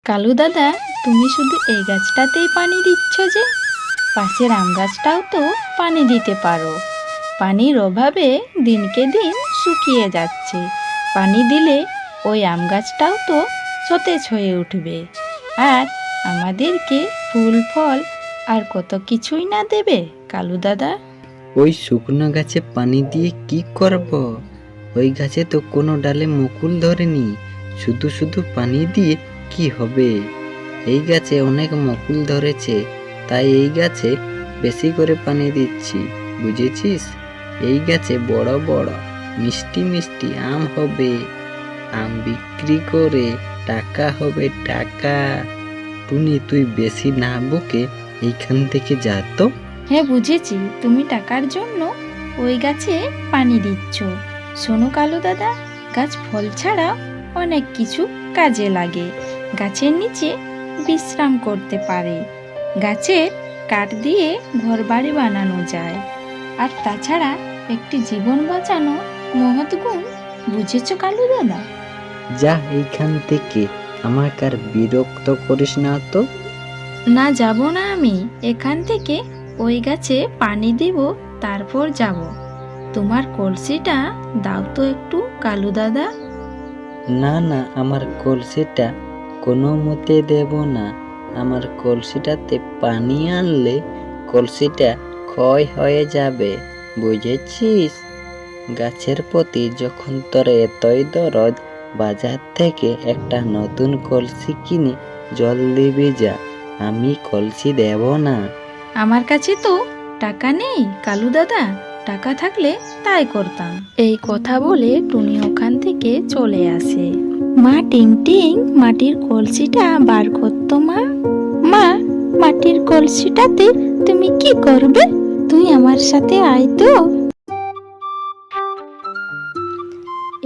কালু দাদা, তুমি শুধু এই গাছটাতেই পানি দিচ্ছ যে? পাশের আম গাছটাও তো পানি দিতে পারো। পানির অভাবে দিনকে দিন শুকিয়ে যাচ্ছে। পানি দিলে ওই আম গাছটাও তো সতেজ হয়ে উঠবে, আর আমাদেরকে ফুল ফল আর কত কিছুই না দেবে। কালু দাদা, ওই শুকনো গাছে পানি দিয়ে কি করব? ওই গাছে তো কোনো ডালে মুকুল ধরেনি। শুধু শুধু পানি দিয়ে কি হবে? এই গাছে অনেক মুকুল ধরেছে, তাই এই গাছে বেশি করে পানি দিচ্ছি, বুঝেছিস? এই গাছে বড় বড় মিষ্টি মিষ্টি আম হবে। আম বিক্রি করে টাকা হবে, টাকা। টুনি, তুই বেশি না বকে এইখান থেকে যা তো। হ্যাঁ বুঝেছি, তুমি টাকার জন্য ওই গাছে পানি দিচ্ছ। শোনো কালু দাদা, গাছ ফল ছাড়া অনেক কিছু কাজে লাগে। গাছের নিচে বিশ্রাম করতে পারে, গাছের কাঠ দিয়ে ঘরবাড়ি বানানো যায়, আর তাছাড়া একটি জীবন বাঁচানো মহৎ গুণ। বুঝেছ কালু দাদা? যা এইখান থেকে, আমাকে আর বিরক্ত করিস না তো। না, যাব না আমি এখান থেকে। ওই গাছে পানি দেব, তারপর যাব। তোমার কলসিটা দাও তো একটু কালু দাদা। না না, আমার কলসিটা কোনো মতে দেব না। আমার কলসিটাতে পানি আনলে কলসিটা ক্ষয় হয়ে যাবে, বুঝেছিস? গাছের প্রতি যখন তোর এতই দরদ, বাজার থেকে একটা নতুন কলসি কিনে জল দিবি যা। আমি কলসি দেব না। আমার কাছে তো টাকা নেই কালু দাদা, টাকা থাকলে তাই করতাম। এই কথা বলে টুনি ওখান থেকে চলে আসে। মা টিং টিং মাটির কলসিটা বার করতো। মা, মা, মাটির কলসিটাতে তুমি কি করবে? তুই আমার সাথে আয় তো।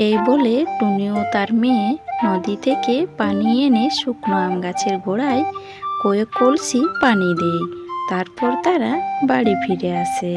এই বলে টুনি ও তার মেয়ে নদী থেকে পানি এনে শুকনো আম গাছের গোড়ায় কয়েক কলসি পানি দেয়। তারপর তারা বাড়ি ফিরে আসে।